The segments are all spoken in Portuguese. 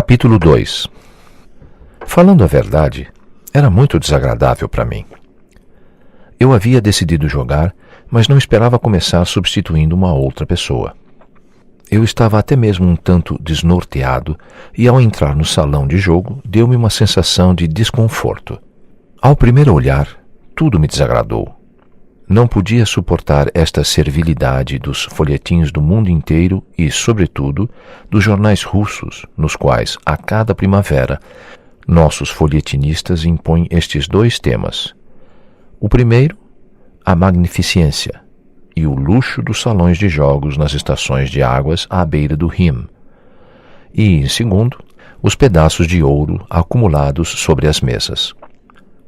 Capítulo 2. Falando a verdade, era muito desagradável para mim. Eu havia decidido jogar, mas não esperava começar substituindo uma outra pessoa. Eu estava até mesmo um tanto desnorteado e, ao entrar no salão de jogo, deu-me uma sensação de desconforto. Ao primeiro olhar, tudo me desagradou. Não podia suportar esta servilidade dos folhetins do mundo inteiro e, sobretudo, dos jornais russos, nos quais, a cada primavera, nossos folhetinistas impõem estes dois temas. O primeiro, a magnificência e o luxo dos salões de jogos nas estações de águas à beira do Rim. E, em segundo, os pedaços de ouro acumulados sobre as mesas.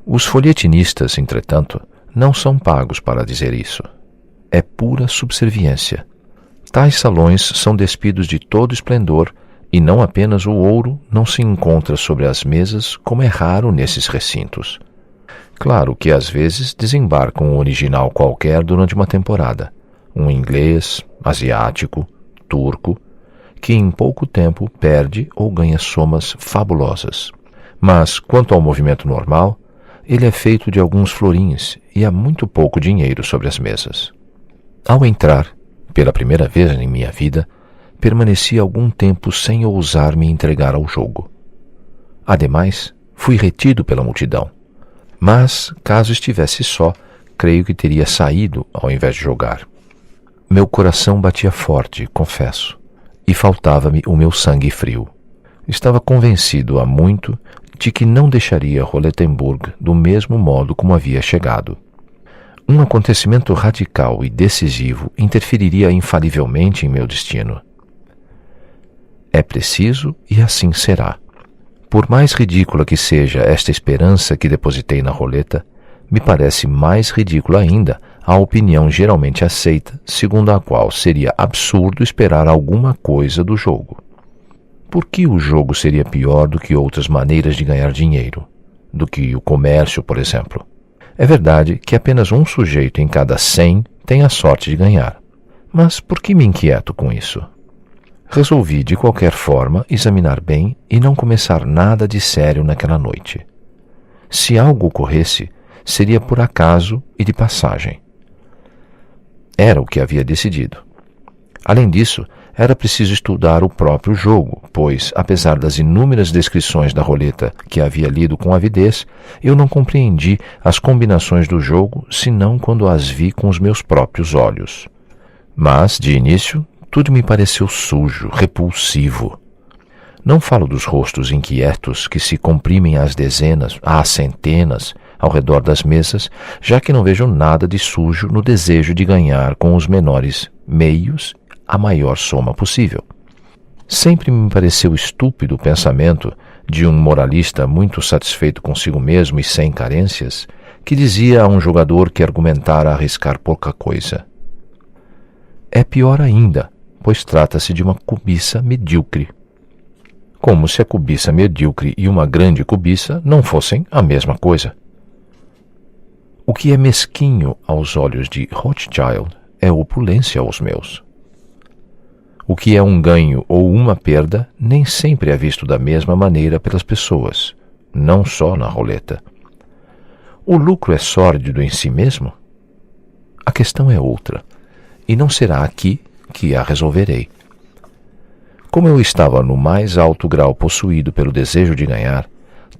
Os folhetinistas, entretanto, não são pagos para dizer isso. É pura subserviência. Tais salões são despidos de todo esplendor e não apenas o ouro não se encontra sobre as mesas, como é raro nesses recintos. Claro que às vezes desembarcam um original qualquer durante uma temporada, um inglês, asiático, turco, que em pouco tempo perde ou ganha somas fabulosas. Mas, quanto ao movimento normal, ele é feito de alguns florins e há muito pouco dinheiro sobre as mesas. Ao entrar, pela primeira vez em minha vida, permaneci algum tempo sem ousar me entregar ao jogo. Ademais, fui retido pela multidão. Mas, caso estivesse só, creio que teria saído ao invés de jogar. Meu coração batia forte, confesso, e faltava-me o meu sangue frio. Estava convencido há muito de que não deixaria Roletenburg do mesmo modo como havia chegado. Um acontecimento radical e decisivo interferiria infalivelmente em meu destino. É preciso e assim será. Por mais ridícula que seja esta esperança que depositei na roleta, me parece mais ridícula ainda a opinião geralmente aceita, segundo a qual seria absurdo esperar alguma coisa do jogo. Por que o jogo seria pior do que outras maneiras de ganhar dinheiro? Do que o comércio, por exemplo? É verdade que apenas um sujeito em cada 100 tem a sorte de ganhar. Mas por que me inquieto com isso? Resolvi, de qualquer forma, examinar bem e não começar nada de sério naquela noite. Se algo ocorresse, seria por acaso e de passagem. Era o que havia decidido. Além disso, era preciso estudar o próprio jogo, pois, apesar das inúmeras descrições da roleta que havia lido com avidez, eu não compreendi as combinações do jogo senão quando as vi com os meus próprios olhos. Mas, de início, tudo me pareceu sujo, repulsivo. Não falo dos rostos inquietos que se comprimem às dezenas, às centenas, ao redor das mesas, já que não vejo nada de sujo no desejo de ganhar com os menores meios a maior soma possível. Sempre me pareceu estúpido o pensamento de um moralista muito satisfeito consigo mesmo e sem carências, que dizia a um jogador que argumentara arriscar pouca coisa. É pior ainda, pois trata-se de uma cobiça medíocre. Como se a cobiça medíocre e uma grande cobiça não fossem a mesma coisa. O que é mesquinho aos olhos de Rothschild é opulência aos meus. O que é um ganho ou uma perda nem sempre é visto da mesma maneira pelas pessoas, não só na roleta. O lucro é sórdido em si mesmo? A questão é outra, e não será aqui que a resolverei. Como eu estava no mais alto grau possuído pelo desejo de ganhar,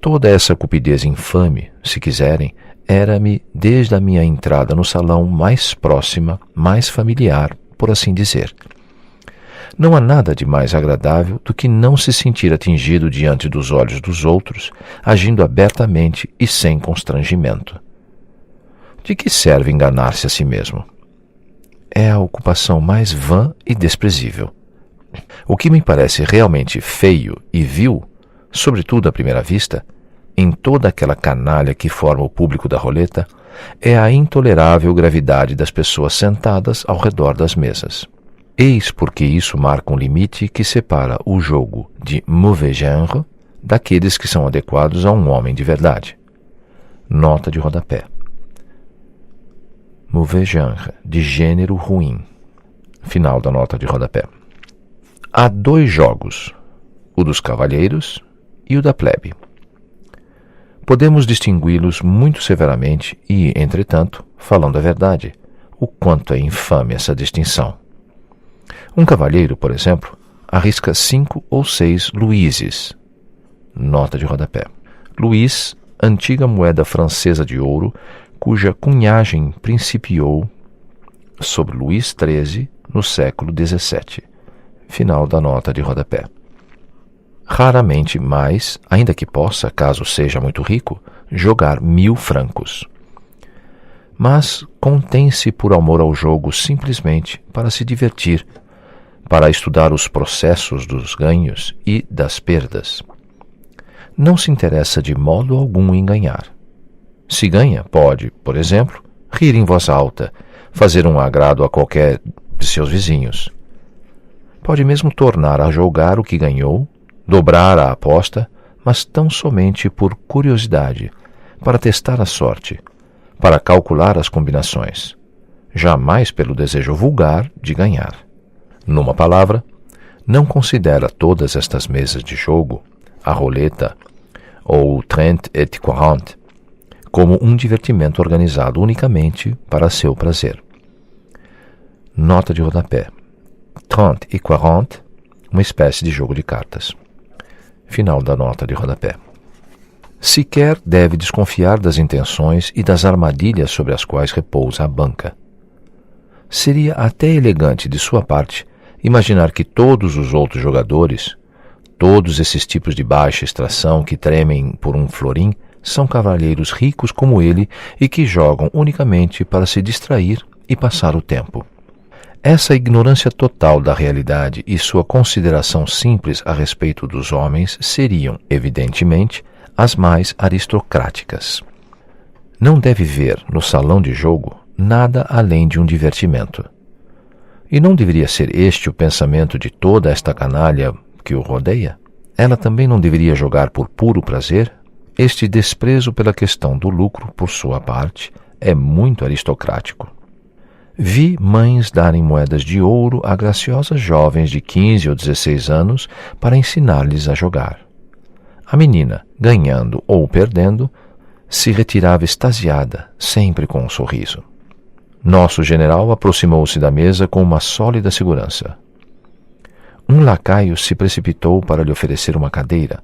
toda essa cupidez infame, se quiserem, era-me, desde a minha entrada no salão, mais próxima, mais familiar, por assim dizer. Não há nada de mais agradável do que não se sentir atingido diante dos olhos dos outros, agindo abertamente e sem constrangimento. De que serve enganar-se a si mesmo? É a ocupação mais vã e desprezível. O que me parece realmente feio e vil, sobretudo à primeira vista, em toda aquela canalha que forma o público da roleta, é a intolerável gravidade das pessoas sentadas ao redor das mesas. Eis porque isso marca um limite que separa o jogo de mauvais genre daqueles que são adequados a um homem de verdade. Nota de rodapé. Mauvais genre, de gênero ruim. Final da nota de rodapé. Há dois jogos, o dos cavalheiros e o da plebe. Podemos distingui-los muito severamente e, entretanto, falando a verdade, o quanto é infame essa distinção. Um cavalheiro, por exemplo, arrisca 5 ou 6 luíses. Nota de rodapé. Luís, antiga moeda francesa de ouro, cuja cunhagem principiou sob Luís XIII no século XVII. Final da nota de rodapé. Raramente mais, ainda que possa, caso seja muito rico, jogar 1000 francos. Mas contém-se por amor ao jogo simplesmente para se divertir, para estudar os processos dos ganhos e das perdas. Não se interessa de modo algum em ganhar. Se ganha, pode, por exemplo, rir em voz alta, fazer um agrado a qualquer de seus vizinhos. Pode mesmo tornar a jogar o que ganhou, dobrar a aposta, mas tão somente por curiosidade, para testar a sorte, para calcular as combinações, jamais pelo desejo vulgar de ganhar. Numa palavra, não considera todas estas mesas de jogo, a roleta ou 30 et 40, como um divertimento organizado unicamente para seu prazer. Nota de rodapé. 30 e 40, uma espécie de jogo de cartas. Final da nota de rodapé. Sequer deve desconfiar das intenções e das armadilhas sobre as quais repousa a banca. Seria até elegante de sua parte imaginar que todos os outros jogadores, todos esses tipos de baixa extração que tremem por um florim, são cavalheiros ricos como ele e que jogam unicamente para se distrair e passar o tempo. Essa ignorância total da realidade e sua consideração simples a respeito dos homens seriam, evidentemente, as mais aristocráticas. Não deve ver no salão de jogo nada além de um divertimento. E não deveria ser este o pensamento de toda esta canalha que o rodeia? Ela também não deveria jogar por puro prazer? Este desprezo pela questão do lucro, por sua parte, é muito aristocrático. Vi mães darem moedas de ouro a graciosas jovens de 15 ou 16 anos para ensinar-lhes a jogar. A menina, ganhando ou perdendo, se retirava extasiada, sempre com um sorriso. Nosso general aproximou-se da mesa com uma sólida segurança. Um lacaio se precipitou para lhe oferecer uma cadeira,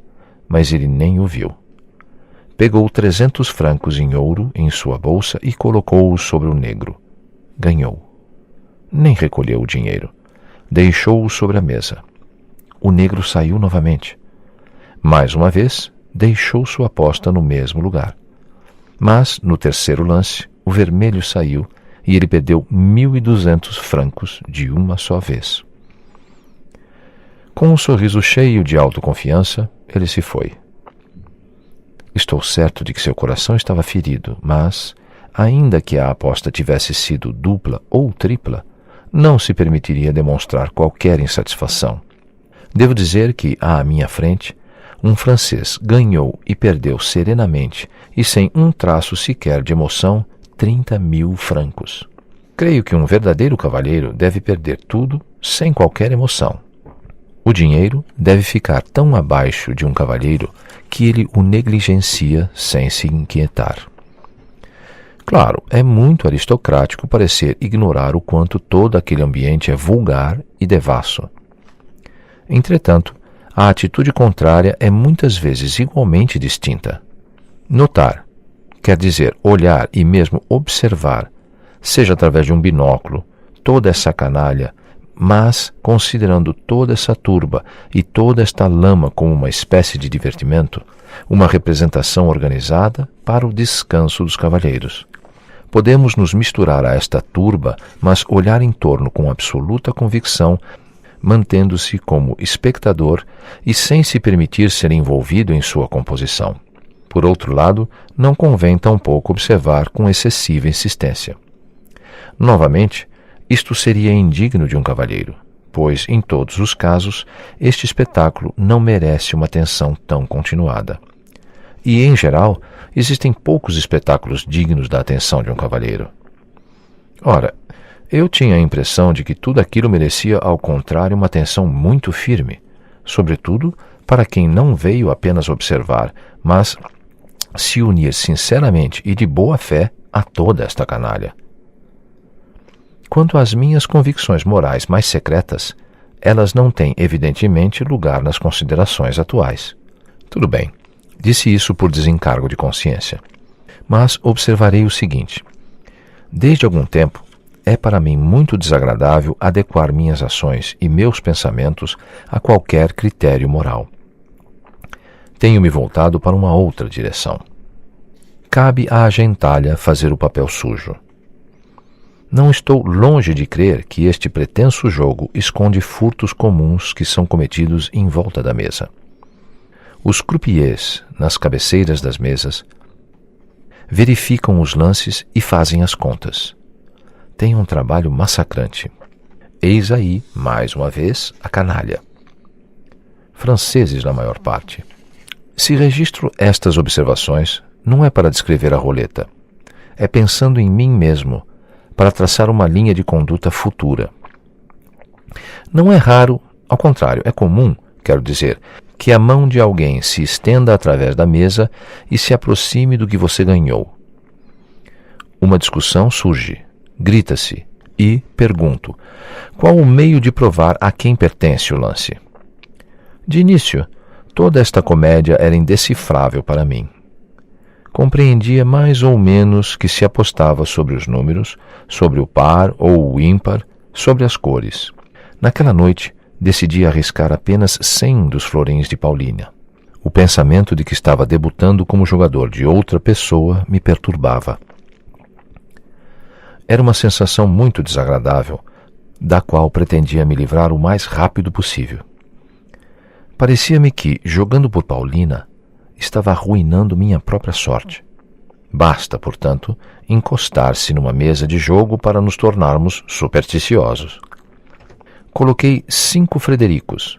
mas ele nem o viu. Pegou 300 francos em ouro em sua bolsa e colocou-os sobre o negro. Ganhou. Nem recolheu o dinheiro. Deixou-o sobre a mesa. O negro saiu novamente. Mais uma vez, deixou sua aposta no mesmo lugar. Mas, no terceiro lance, o vermelho saiu e ele perdeu 1.200 francos de uma só vez. Com um sorriso cheio de autoconfiança, ele se foi. Estou certo de que seu coração estava ferido, mas, ainda que a aposta tivesse sido dupla ou tripla, não se permitiria demonstrar qualquer insatisfação. Devo dizer que, à minha frente, um francês ganhou e perdeu serenamente e sem um traço sequer de emoção 30.000 francos. Creio que um verdadeiro cavalheiro deve perder tudo sem qualquer emoção. O dinheiro deve ficar tão abaixo de um cavalheiro que ele o negligencia sem se inquietar. Claro, é muito aristocrático parecer ignorar o quanto todo aquele ambiente é vulgar e devasso. Entretanto, a atitude contrária é muitas vezes igualmente distinta. Notar, quer dizer olhar e mesmo observar, seja através de um binóculo, toda essa canalha, mas considerando toda essa turba e toda esta lama como uma espécie de divertimento, uma representação organizada para o descanso dos cavalheiros. Podemos nos misturar a esta turba, mas olhar em torno com absoluta convicção, mantendo-se como espectador e sem se permitir ser envolvido em sua composição. Por outro lado, não convém tampouco observar com excessiva insistência. Novamente, isto seria indigno de um cavalheiro, pois, em todos os casos, este espetáculo não merece uma atenção tão continuada. E, em geral, existem poucos espetáculos dignos da atenção de um cavalheiro. Ora, eu tinha a impressão de que tudo aquilo merecia, ao contrário, uma atenção muito firme, sobretudo para quem não veio apenas observar, mas se unir sinceramente e de boa fé a toda esta canalha. Quanto às minhas convicções morais mais secretas, elas não têm, evidentemente, lugar nas considerações atuais. Tudo bem, disse isso por desencargo de consciência. Mas observarei o seguinte: desde algum tempo, é para mim muito desagradável adequar minhas ações e meus pensamentos a qualquer critério moral. Tenho me voltado para uma outra direção. Cabe à gentalha fazer o papel sujo. Não estou longe de crer que este pretenso jogo esconde furtos comuns que são cometidos em volta da mesa. Os croupiers, nas cabeceiras das mesas, verificam os lances e fazem as contas. Tem um trabalho massacrante. Eis aí, mais uma vez, a canalha. Franceses na maior parte. Se registro estas observações, não é para descrever a roleta. É pensando em mim mesmo, para traçar uma linha de conduta futura. Não é raro, ao contrário, é comum, quero dizer, que a mão de alguém se estenda através da mesa e se aproxime do que você ganhou. Uma discussão surge, grita-se e pergunto: qual o meio de provar a quem pertence o lance? De início, toda esta comédia era indecifrável para mim. Compreendia mais ou menos que se apostava sobre os números, sobre o par ou o ímpar, sobre as cores. Naquela noite, decidi arriscar apenas 100 dos florins de Paulina. O pensamento de que estava debutando como jogador de outra pessoa me perturbava. Era uma sensação muito desagradável, da qual pretendia me livrar o mais rápido possível. Parecia-me que, jogando por Paulina, estava arruinando minha própria sorte. Basta, portanto, encostar-se numa mesa de jogo para nos tornarmos supersticiosos. Coloquei 5 Fredericos.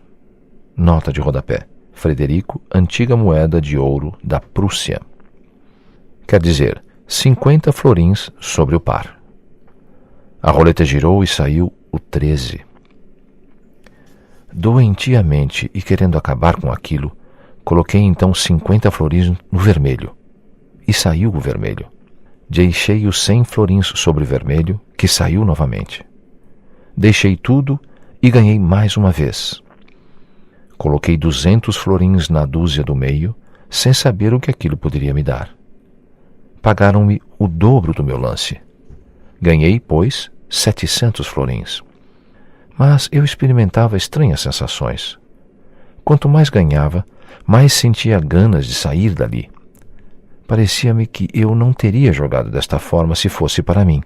Nota de rodapé. Frederico, antiga moeda de ouro da Prússia. Quer dizer, 50 florins sobre o par. A roleta girou e saiu o 13. Doentiamente e querendo acabar com aquilo, coloquei então 50 florins no vermelho. E saiu o vermelho. Deixei os 100 florins sobre o vermelho, que saiu novamente. Deixei tudo e ganhei mais uma vez. Coloquei 200 florins na dúzia do meio, sem saber o que aquilo poderia me dar. Pagaram-me o dobro do meu lance. Ganhei, pois, 700 florins. Mas eu experimentava estranhas sensações. Quanto mais ganhava, mais sentia ganas de sair dali. Parecia-me que eu não teria jogado desta forma se fosse para mim.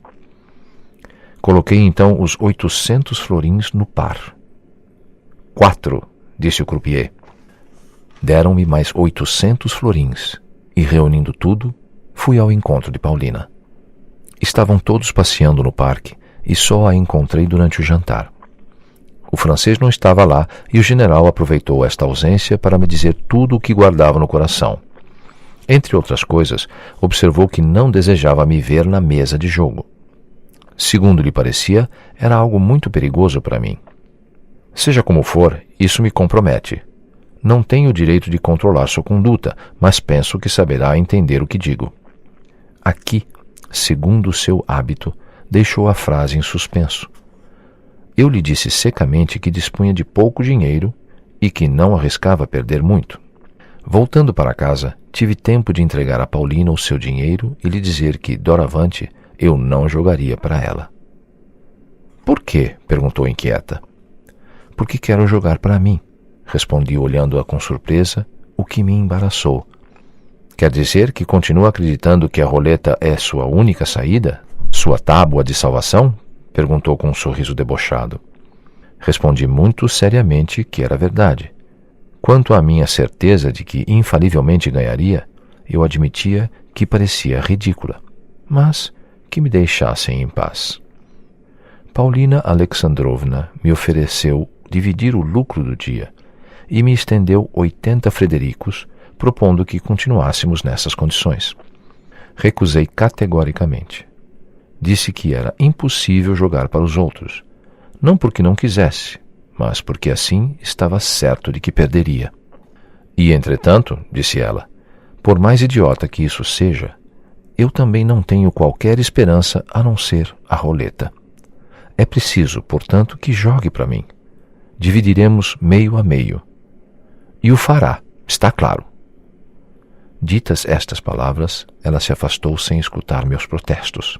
Coloquei então os 800 florins no par. 4, disse o croupier. Deram-me mais 800 florins, e reunindo tudo, fui ao encontro de Paulina. Estavam todos passeando no parque, e só a encontrei durante o jantar. O francês não estava lá, e o general aproveitou esta ausência para me dizer tudo o que guardava no coração. Entre outras coisas, observou que não desejava me ver na mesa de jogo. Segundo lhe parecia, era algo muito perigoso para mim. Seja como for, isso me compromete. Não tenho o direito de controlar sua conduta, mas penso que saberá entender o que digo. Aqui, segundo o seu hábito, deixou a frase em suspenso. Eu lhe disse secamente que dispunha de pouco dinheiro e que não arriscava perder muito. Voltando para casa, tive tempo de entregar a Paulina o seu dinheiro e lhe dizer que, doravante, eu não jogaria para ela. Por quê? Perguntou inquieta. Porque quero jogar para mim, respondi olhando-a com surpresa, o que me embaraçou. Quer dizer que continua acreditando que a roleta é sua única saída? Sua tábua de salvação? Perguntou com um sorriso debochado. Respondi muito seriamente que era verdade. Quanto à minha certeza de que infalivelmente ganharia, eu admitia que parecia ridícula, mas que me deixassem em paz. Paulina Alexandrovna me ofereceu dividir o lucro do dia e me estendeu 80 Fredericos, propondo que continuássemos nessas condições. Recusei categoricamente. Disse que era impossível jogar para os outros, não porque não quisesse, mas porque assim estava certo de que perderia. E, entretanto, disse ela, por mais idiota que isso seja, eu também não tenho qualquer esperança a não ser a roleta. É preciso, portanto, que jogue para mim. Dividiremos meio a meio. E o fará, está claro. Ditas estas palavras, ela se afastou sem escutar meus protestos.